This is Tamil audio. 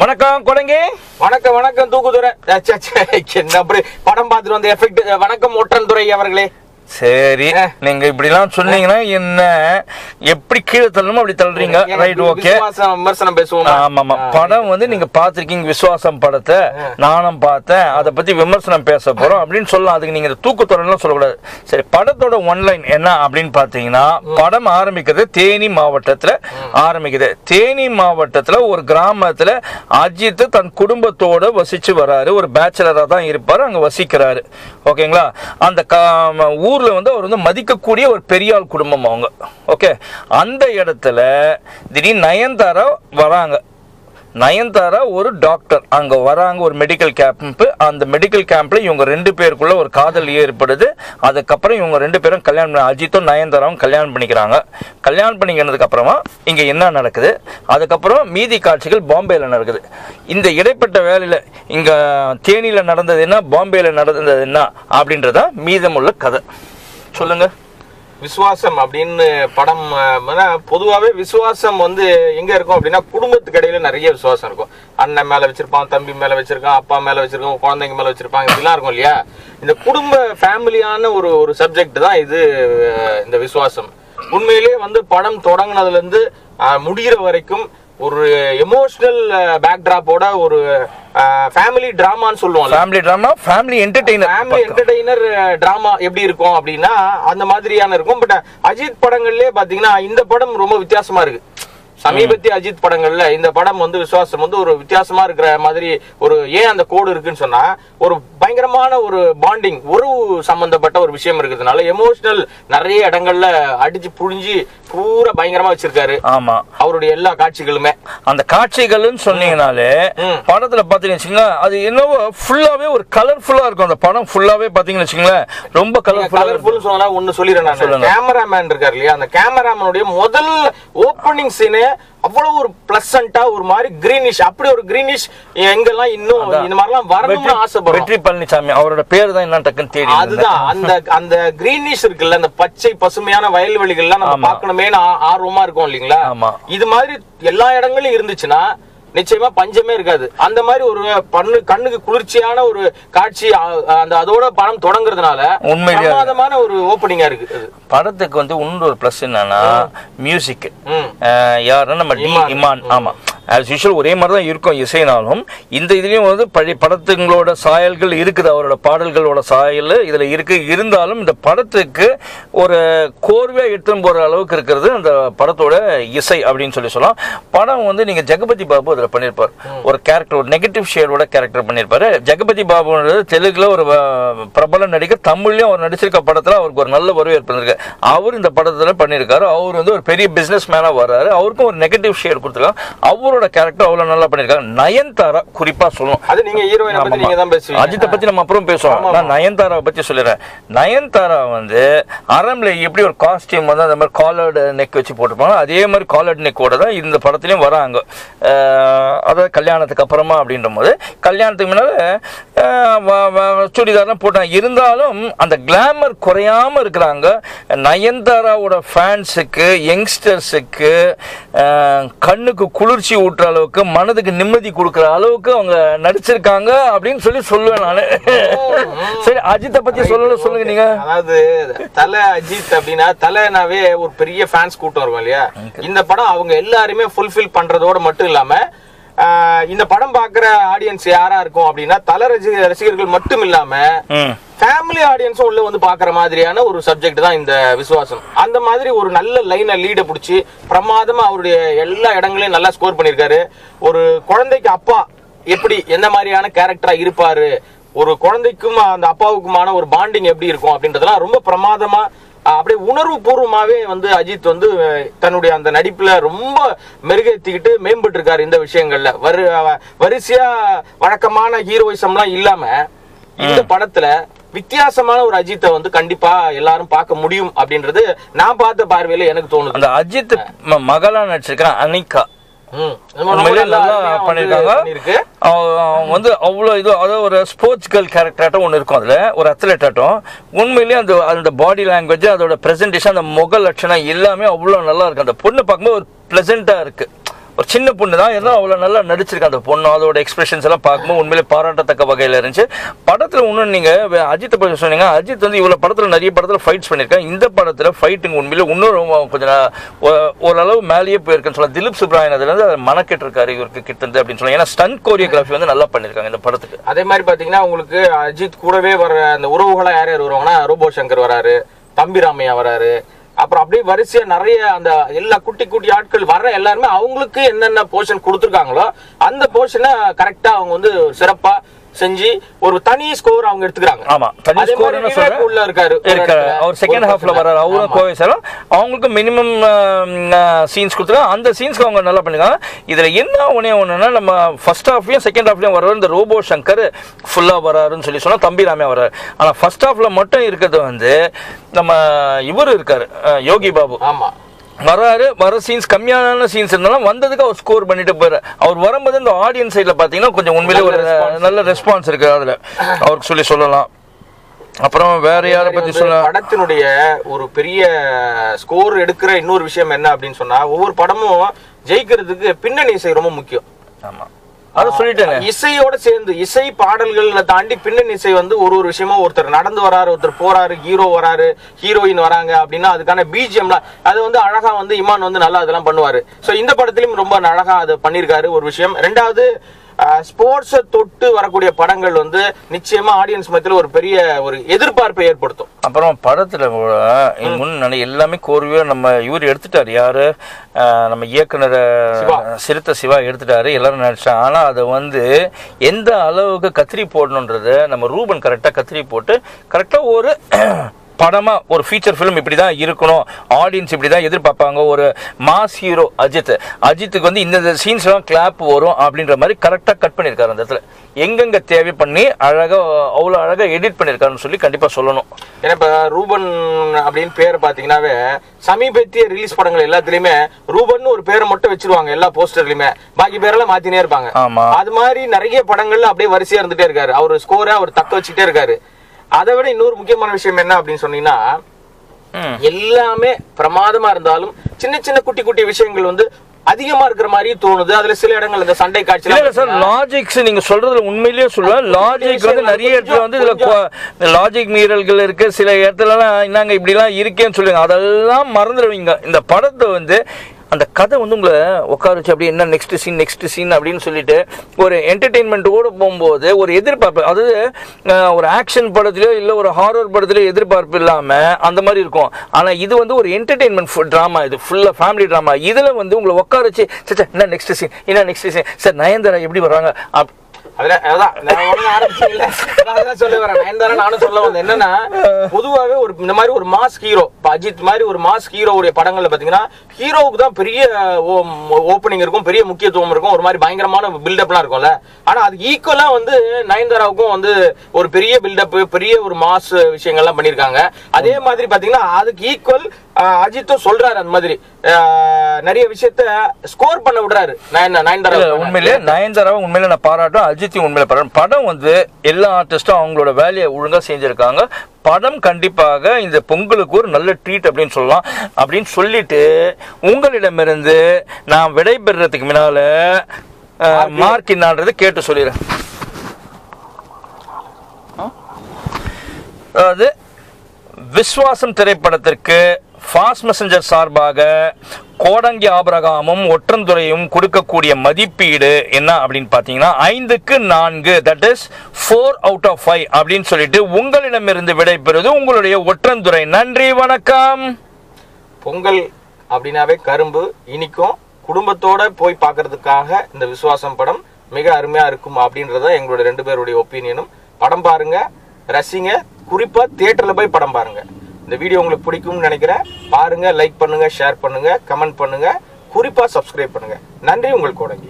வணக்கம் கொடங்கி. வணக்கம் வணக்கம் தூக்குதுறை. என்ன அப்படி படம் பார்த்துட்டு வந்த எஃபெக்ட். வணக்கம் ஒற்றன் துறை அவர்களே. சரி, நீங்க இப்படிலாம் சொன்னீங்கன்னா என்ன எப்படி கீழே தள்ளணுமோ அப்படி தள்ளுறீங்க. Right, okay. விமர்சனம் பேசுவோம். ஆமா, படம் வந்து நீங்க பாத்திருக்கீங்க, விசுவாசம் படத்தை நானும் பார்த்தேன், அதை பத்தி விமர்சனம் பேச போறோம் அப்படின்னு சொல்லலாம். அதுக்கு நீங்க தூக்குத்துறைலாம் சொல்லக்கூடாது. சரி, படத்தோட ஒன்லைன் என்ன அப்படின்னு பாத்தீங்கன்னா, படம் ஆரம்பிக்கிறது தேனி மாவட்டத்துல ஆரம்பிக்குது. தேனி மாவட்டத்துல ஒரு கிராமத்துல அஜித் தன் குடும்பத்தோட வசிச்சு வராரு. ஒரு பேச்சுலரா தான் இருப்பாரு, அங்க வசிக்கிறாரு. ஓகேங்களா? அந்த ஊர்ல வந்து அவர் வந்து மதிக்கக்கூடிய ஒரு பெரியாள் குடும்பம் அவங்க. ஓகே, அந்த இடத்துல திடீர்னு நயன்தாரா வராங்க. நயன்தாரா ஒரு டாக்டர் அங்க வராங்க, ஒரு மெடிக்கல் கேம்ப். அந்த மெடிக்கல் கேம்ப்ல இவங்க ரெண்டு பேருக்குள்ள ஒரு காதல் ஏற்படுது. அதுக்கப்புறம் இவங்க ரெண்டு பேரும் கல்யாணம், அஜித்தும் நயன்தாராவும் கல்யாணம் பண்ணிக்கிறாங்க. கல்யாணம் பண்ணிக்கிறதுக்கு அப்புறமா இங்க என்ன நடக்குது, அதுக்கப்புறம் மீதி காட்சிகள் பாம்பேல நடக்குது. இந்த இடைப்பட்ட வேலையில இங்க தேனியில நடந்தது என்ன, பாம்பேல நடந்தது என்ன அப்படின்றத மீதமுள்ள கதை. சொல்லுங்க. விசுவாசம் அப்படின்னு படம். பொதுவாகவே விசுவாசம் வந்து எங்க இருக்கும் அப்படின்னா, குடும்பத்துக்கு இடையில நிறைய விசுவாசம் இருக்கும். அண்ணன் மேல வச்சிருப்பான், தம்பி மேல வச்சிருக்கான், அப்பா மேல வச்சிருக்கான், குழந்தைங்க மேல வச்சிருப்பாங்க, இதெல்லாம் இருக்கும் இல்லையா? இந்த குடும்ப ஃபேமிலியான ஒரு சப்ஜெக்ட் தான் இது. இந்த விசுவாசம் உண்மையிலேயே வந்து படம் தொடங்கினதுல இருந்து முடிகிற வரைக்கும் ஒரு எமோஷனல் பேக்ட்ராப்போட ஒரு ஃபேமிலி டிராமான்னு சொல்லுவோம். Family drama, family entertainer drama எப்படி இருக்கும் அப்படின்னா அந்த மாதிரியான இருக்கும். பட் அஜித் படங்கள்லயே பாத்தீங்கன்னா இந்த படம் ரொம்ப வித்தியாசமா இருக்கு. சமீபத்திய அஜித் படங்கள்ல இந்த படம் வந்து விசுவாசம் வந்து ஒரு வித்தியாசமா இருக்கிற மாதிரி ஒரு ஏன் அந்த கோடு இருக்குன்னு சொன்னா, ஒரு பயங்கரமான ஒரு பாண்டிங், உறவு சம்பந்தப்பட்ட ஒரு விஷயம் இருக்கிறதுனால எமோஷனல் நிறைய இடங்கள்ல அடிச்சு புழிஞ்சு பூரா பயங்கரமா வச்சிருக்காரு. ஆமா, அவருடைய எல்லா காட்சிகளுமே. அந்த காட்சிகள்னு சொன்னீங்கனாலே படத்துல பாத்தீங்கன்னு வச்சுங்களேன், அது என்னவோ ஃபுல்லாவே ஒரு கலர்ஃபுல்லா இருக்கும். அந்த படம் ஃபுல்லாவே பாத்தீங்கன்னு வச்சுங்களேன், ரொம்ப கலர்ஃபுல் சொன்னா ஒண்ணு சொல்லிடுறேன் நான். கேமராமேன் இருக்காரு இல்லையா, அந்த கேமராமேனுடைய முதல் ஓப்பனிங் சீனே அவ்வளவு ஒரு பிளசண்டா, ஒரு மாதிரி கிரீனிஷ், அப்படி ஒரு கிரீனிஷ் எங்கெல்லாம் இன்னும் இந்த மாதிரிலாம் வரணும்னு ஆசைப்படுறோம். வெற்றி பழனிசாமி அவரோட பேர் தான் என்ன டக்குன்னு தேடி. அதுதான் அந்த கிரீனிஷ் இருக்குல்ல, அந்த பச்சை பசுமையான வயல்வெளிகள்லாம் நம்ம பார்க்கணுமே ஆர்வமா இருக்கும் இல்லைங்களா? இது மாதிரி எல்லா இடங்களும் இருந்துச்சுன்னா நிச்சயமா பஞ்சமே இருக்காது. அந்த மாதிரி ஒரு கண்ணுக்கு குளிர்ச்சியான ஒரு காட்சி அந்த அதோட படம் தொடங்குறதுனால உண்மையான ஒரு ஓப்பனிங்கா இருக்கு. படத்துக்கு வந்து இன்னொரு பிளஸ் என்னன்னா மியூசிக். யாருன்னா நம்ம டி இமான். ஆமா, ஆஸ் யூஷுவல் ஒரே மாதிரி தான் இருக்கும் இசைனாலும், இந்த இதுலயும் வந்து பழைய படத்துங்களோட சாயல்கள் இருக்குது, அவரோட பாடல்களோட சாயல் இதுல இருக்கு. இருந்தாலும் இந்த படத்துக்கு ஒரு கோர்வையா எடுத்துன்னு போற அளவுக்கு இருக்கிறது அந்த படத்தோட இசை அப்படின்னு சொல்லலாம். படம் வந்து நீங்க ஜெகபதி பாபு அதுல பண்ணிருப்பாரு, ஒரு கேரக்டர், ஒரு நெகட்டிவ் ஷேடோட கேரக்டர் பண்ணிருப்பாரு. ஜெகபதி பாபுன்றது தெலுங்குல ஒரு பிரபல நடிகர், தமிழ்லயும் அவர் நடிச்சிருக்க படத்துல அவருக்கு ஒரு நல்ல வரவேற்பு இருக்கு. அவர் இந்த படத்துல பண்ணிருக்காரு. அவர் வந்து ஒரு பெரிய பிசினஸ் மேனா வர்றாரு, அவருக்கும் ஒரு நெகட்டிவ் ஷேட் கொடுத்துருக்காங்க. அவரோட கேரக்டர் அவ்வளவு நல்லா பண்ணிருக்காங்க. நயன்தாரா குறிப்பா சொல்லணும். அது நீங்க ஹீரோயினை பத்தி நீங்க தான் பேசுவீங்க, அஜித்தை பத்தி நம்ம அப்புறம் பேசுவோம். நான் நயன்தாராவை பத்தி சொல்லிடுறேன். நயன்தாரா வந்து அரம்ல எப்படி ஒரு காஸ்டியூம் வந்து அந்த மாதிரி காலர்டு நெக் வச்சு போட்டுருப்பாங்க, அதே மாதிரி காலர்டு நெக்கோட தான் இந்த படத்துலயும் வராங்க. அதாவது கல்யாணத்துக்கு அப்புறமா அப்படின்ற போது, கல்யாணத்துக்கு முன்னால சுடிதார்லாம் போட்டாங்க. இருந்தாலும் அந்த கிளாமர் குறையாம இருக்கிறாங்க. நயன்தாராவோட ஃபேன்ஸுக்கு, யங்ஸ்டர்ஸுக்கு கண்ணுக்கு குளிர்ச்சி ஊட்டுற அளவுக்கு, மனதுக்கு நிம்மதி கொடுக்குற அளவுக்கு அவங்க நடிச்சிருக்காங்க அப்படின்னு சொல்லுவேன் நானு. சரி, அஜித்தை பத்தி சொல்லுங்க நீங்க. அதாவது தலை அஜித் அப்படின்னா தலைனாவே ஒரு பெரிய ஃபேன்ஸ் கூட்டம் இருக்கும் இல்லையா? இந்த படம் அவங்க எல்லாருமே ஃபுல்ஃபில் பண்றதோட மட்டும் இல்லாம இந்த படம் பாக்குற ஆடியன்ஸ் யாரா இருக்கும் அப்படின்னா தல ரசிகர்கள் மட்டும் இல்லாம ஃபேமிலி ஆடியன்ஸும் உள்ள வந்து பாக்குற மாதிரியான ஒரு சப்ஜெக்ட் தான் இந்த விசுவாசம். அந்த மாதிரி ஒரு நல்ல லைனை லீட பிடிச்சி பிரமாதமா அவருடைய எல்லா இடங்களையும் நல்லா ஸ்கோர் பண்ணிருக்காரு. ஒரு குழந்தைக்கு அப்பா எப்படி எந்த மாதிரியான கேரக்டரா இருப்பாரு, ஒரு குழந்தைக்கும் அந்த அப்பாவுக்குமான ஒரு பாண்டிங் எப்படி இருக்கும் அப்படின்றதெல்லாம் ரொம்ப பிரமாதமா, அப்படியே உணர்வு பூர்வமாவே வந்து அஜித் வந்து தன்னுடைய அந்த நடிப்புல ரொம்ப மெருகேத்திக்கிட்டு மேம்பட்டு இருக்காரு. இந்த விஷயங்கள்ல வரிசையா வழக்கமான ஹீரோயிசம்லாம் இல்லாம இந்த படத்துல வித்தியாசமான ஒரு அஜித்தை வந்து கண்டிப்பா எல்லாரும் பார்க்க முடியும் அப்படின்றது நான் பார்த்த பார்வையில எனக்கு தோணுது. அந்த அஜித் மகளா நடிச்சிருக்கான் அனிகா, ஒரு ஸ்போர்ட்ஸ் கேர்ள் கேரக்டராட்டம் ஒன்று இருக்கும். அதுல ஒரு அத்லெட் ஆட்டம் உண்மையிலேயே அந்த பாடி லாங்குவேஜ், அதோட பிரசன்டேஷன், அந்த முக லட்சணம் எல்லாமே அவ்வளவு நல்லா இருக்கு. அந்த பொண்ணு பார்க்கும்போது ஒரு பிளசண்டா இருக்கு, ஒரு சின்ன பொண்ணு தான் இருந்தாலும் அவ்வளோ நல்லா நடிச்சிருக்காங்க அந்த பொண்ணு. அதோட எக்ஸ்பிரஷன்ஸ் எல்லாம் பார்க்கும்போது உண்மையிலே பாராட்டத்தக்க வகையில் இருந்துச்சு. படத்தில் இன்னும் நீங்கள் அஜித்தை பற்றி சொன்னீங்க. அஜித் வந்து இவ்வளோ படத்தில் நிறைய படத்தில் ஃபைட்ஸ் பண்ணியிருக்கேன். இந்த படத்தில் ஃபைட்டுங்க உண்மையிலே இன்னும் கொஞ்சம் ஓரளவு மேலேயே போயிருக்குன்னு சொல்லலாம். திலீப் சுப்ராயன் அதுலேருந்து மனக்கெட்டு இருக்காரு இவருக்கு கிட்டந்து அப்படின்னு சொல்லலாம். ஏன்னா ஸ்டன்ட் கோரியோகிராஃபி வந்து நல்லா பண்ணியிருக்காங்க இந்த படத்துக்கு. அதே மாதிரி பார்த்தீங்கன்னா உங்களுக்கு அஜித் கூடவே வர அந்த உறவுகளா யார் யார் வருவாங்கன்னா ரோபோ சங்கர் வராரு, தம்பி ராமையா வராரு, அப்புறம் அப்படியே வரிசையா நிறைய அந்த எல்லா குட்டி குட்டி ஆட்கள் வர்ற எல்லாருமே அவங்களுக்கு என்னென்ன போர்ஷன் கொடுத்துருக்காங்களோ அந்த போர்ஷனை கரெக்டா அவங்க வந்து சிறப்பா செஞ்சு ஒரு தனி ஸ்கோர் அவங்க எடுத்துக்கிறாங்க. ஆமா, தனி ஸ்கோர்னு சொல்றேன். உள்ள இருக்காரு அவர் செகண்ட் ஹாஃப்ல வராரு. அவரும் கோவை சாரும் அவங்களுக்கு மினிமம் சீன்ஸ் கொடுத்துருக்காங்க. அந்த சீன்ஸ்க்கு அவங்க நல்லா பண்ணிருக்காங்க. இதுல என்ன ஒண்ணுன்னா நம்ம ஃபர்ஸ்ட் ஹாஃப்லயும் செகண்ட் ஹாஃப்லயும் வர்றாரு இந்த ரோபோ சங்கர் ஃபுல்லா வராருன்னு சொல்லி சொன்னா தம்பி ராமையா வர்றாரு. ஆனா ஃபர்ஸ்ட் ஹாஃப்ல மட்டும் இருக்கிறது வந்து நம்ம இவரு இருக்காரு யோகி பாபு. ஆமா, வராரு. வர சீன்ஸ் கம்மியான சீன்ஸ் இருந்தாலும் வந்ததுக்கு அவர் ஸ்கோர் பண்ணிட்டு போறாரு. அவர் வரும்போது இந்த ஆடியன்ஸ் சைட்ல பாத்தீங்கன்னா கொஞ்சம் உண்மையிலே ஒரு நல்ல ரெஸ்பான்ஸ் இருக்கு அதுல அவருக்கு சொல்லலாம். அப்புறம் வேற யாரை பத்தி சொல்ல, படத்தினுடைய ஒரு பெரிய ஸ்கோர் எடுக்கிற இன்னொரு விஷயம் என்ன அப்படின்னு சொன்னா ஒவ்வொரு படமும் ஜெயிக்கிறதுக்கு பின்னணி இசை ரொம்ப முக்கியம். ஆமா, அது சொல்லிட்டேன். இசையோட சேர்ந்து இசை பாடல்களை தாண்டி பின்னணி இசை வந்து ஒரு விஷயமும் ஒருத்தர் நடந்து வராரு, ஒருத்தர் போறாரு, ஹீரோ வராரு, ஹீரோயின் வராங்க அப்படின்னா அதுக்கான பிஜிஎம்லாம் அது வந்து அழகா வந்து இமான் வந்து நல்லா அதெல்லாம் பண்ணுவாரு. சோ இந்த படத்திலும் ரொம்ப அழகா அதை பண்ணிருக்காரு ஒரு விஷயம். ரெண்டாவது ஸ்போர்ட்ஸை தொட்டு வரக்கூடிய படங்கள் வந்து நிச்சயமா ஆடியன்ஸ் மத்தியில் ஒரு பெரிய ஒரு எதிர்பார்ப்பை ஏற்படுத்தும். அப்புறம் படத்துல எல்லாமே கோர்வையா நம்ம இவர் எடுத்துட்டாரு. யாரு நம்ம இயக்குனர் சிறுத்தை சிவா எடுத்துட்டாரு. எல்லாரும் நினைச்சாங்க. ஆனா அதை வந்து எந்த அளவுக்கு கத்திரி போடணுன்றது நம்ம ரூபன் கரெக்டா கத்திரி போட்டு கரெக்டா ஒரு படமா ஒரு ஃபீச்சர் ஃபிலிம் இப்படிதான் இருக்கணும், ஆடியன்ஸ் இப்படிதான் எதிர்பார்ப்பாங்க. ஒரு மாஸ் ஹீரோ அஜித்துக்கு வந்து இந்த சீன்ஸ் எல்லாம் கிளாப் வரும் அப்படின்ற மாதிரி கரெக்டா கட் பண்ணிருக்காரு. அந்த இடத்துல எங்கெங்க தேவை பண்ணி அழகா அவ்வளவு அழகா எடிட் பண்ணிருக்காருன்னு சொல்லி கண்டிப்பா சொல்லணும். ஏன்னா இப்ப ரூபன் அப்படின்னு பேர் பாத்தீங்கன்னாவே சமீபத்திய ரிலீஸ் படங்கள் எல்லாத்துலயுமே ரூபன் ஒரு பேரை மட்டும் வச்சிருவாங்க எல்லா போஸ்டர்லயுமே, பாக்கி பேரெல்லாம் மாத்தினே இருப்பாங்க. அது மாதிரி நிறைய படங்கள்ல அப்படியே வரிசையா இருந்துட்டே இருக்காரு. அவர் ஸ்கோரை அவர் தக்க வச்சுட்டே இருக்காரு. அதை விட இன்னொரு முக்கியமான விஷயம் என்ன அப்படின்னு சொன்னீங்கன்னா எல்லாமே பிரமாதமா இருந்தாலும் சின்ன சின்ன குட்டி குட்டி விஷயங்கள் வந்து அதிகமா இருக்கிற மாதிரி தோணுது. அதுல சில இடங்கள் இந்த சண்டை காட்சி இல்ல சார், லாஜிக்ஸ் நீங்க சொல்றதுல உண்மையிலேயே சொல்லுவேன். லாஜிக் வந்து நிறைய இடத்துல வந்து இதுல லாஜிக் மீறல்கள் இருக்கு. சில இடத்துல எல்லாம் என்னங்க இப்படி எல்லாம் இருக்கேன்னு சொல்லுங்க, அதெல்லாம் மறந்துடுவீங்க. இந்த படத்தை வந்து அந்த கதை வந்து உங்களை உட்கார வச்சு அப்படியே என்ன நெக்ஸ்ட் சீன் அப்படின்னு சொல்லிட்டு ஒரு என்டர்டெயின்மெண்ட்டோடு போகும்போது ஒரு எதிர்பார்ப்பு, அதாவது ஒரு ஆக்ஷன் படத்துலையோ இல்லை ஒரு ஹாரர் படத்துலையோ எதிர்பார்ப்பு இல்லாமல் அந்த மாதிரி இருக்கும். ஆனால் இது வந்து ஒரு என்டர்டெயின்மெண்ட் ட்ராமா, இது ஃபுல்லாக ஃபேமிலி ட்ராமா. இதில் வந்து உங்களை உட்கார வச்சு என்ன நெக்ஸ்ட் சீன் சார் நயன்தாரா எப்படி வர்றாங்க பொதுவாகவே ஒரு இந்த மாதிரி ஒரு மாஸ் ஹீரோ அஜித் மாதிரி ஒரு மாஸ் ஹீரோவுடைய படங்கள்ல பாத்தீங்கன்னா ஹீரோவுக்கு தான் பெரிய ஓப்பனிங் இருக்கும், பெரிய முக்கியத்துவம் இருக்கும், ஒரு மாதிரி பயங்கரமான பில்டப்லாம் இருக்கும்ல. ஆனா அது ஈக்குவலா வந்து நயன்தாராவுக்கும் வந்து ஒரு பெரிய பில்டப், பெரிய ஒரு மாஸ் விஷயங்கள்லாம் பண்ணிருக்காங்க. அதே மாதிரி பாத்தீங்கன்னா அதுக்கு ஈக்குவல் அஜித்தும் சொல்றாரு. அந்த மாதிரி நிறைய விஷயத்த ஸ்கோர் பண்ண விடுறாரு நயன்தாரா. உண்மையிலே நயன்தாராவை உண்மையில நான் பாராட்டும், அஜித்தையும் உண்மையில பாராட்டும். படம் வந்து எல்லா ஆர்டிஸ்டும் அவங்களோட வேலையை ஒழுங்கா செஞ்சிருக்காங்க. படம் கண்டிப்பாக இந்த பொங்கலுக்கு ஒரு நல்ல ட்ரீட் அப்படின்னு சொல்லலாம். அப்படின்னு சொல்லிட்டு உங்களிடமிருந்து நான் விடைபெறதுக்கு முன்னால மார்க் என்னன்றது கேட்டு சொல்லிடுறேன். அதாவது விஸ்வாசம் திரைப்படத்திற்கு ஃபாஸ்ட் மெசஞ்சர் சார்பாக கோடங்கி ஆபிரகாமும் ஒற்றந்துறையும் கொடுக்கக்கூடிய மதிப்பீடு என்ன அப்படின்னு பார்த்தீங்கன்னா 5க்கு 4, தட் இஸ் 4 out of 5 அப்படின்னு சொல்லிட்டு உங்களிடமிருந்து விடைபெறுவது உங்களுடைய ஒற்றந்துறை. நன்றி, வணக்கம். பொங்கல் அப்படின்னாவே கரும்பு இனிக்கும், குடும்பத்தோட போய் பார்க்கறதுக்காக இந்த விசுவாசம் படம் மிக அருமையா இருக்கும் அப்படின்றத எங்களோட 2 பேருடைய ஒப்பீனியனும். படம் பாருங்க, ரசிங்க, குறிப்பா தியேட்டர்ல போய் படம் பாருங்க. இந்த வீடியோ உங்களுக்கு பிடிக்கும்னு நினைக்கிறேன். பாருங்க, லைக் பண்ணுங்க, ஷேர் பண்ணுங்க, கமெண்ட் பண்ணுங்க, குறிப்பா சப்ஸ்கிரைப் பண்ணுங்க. நன்றி, உங்கள் கோடங்கி.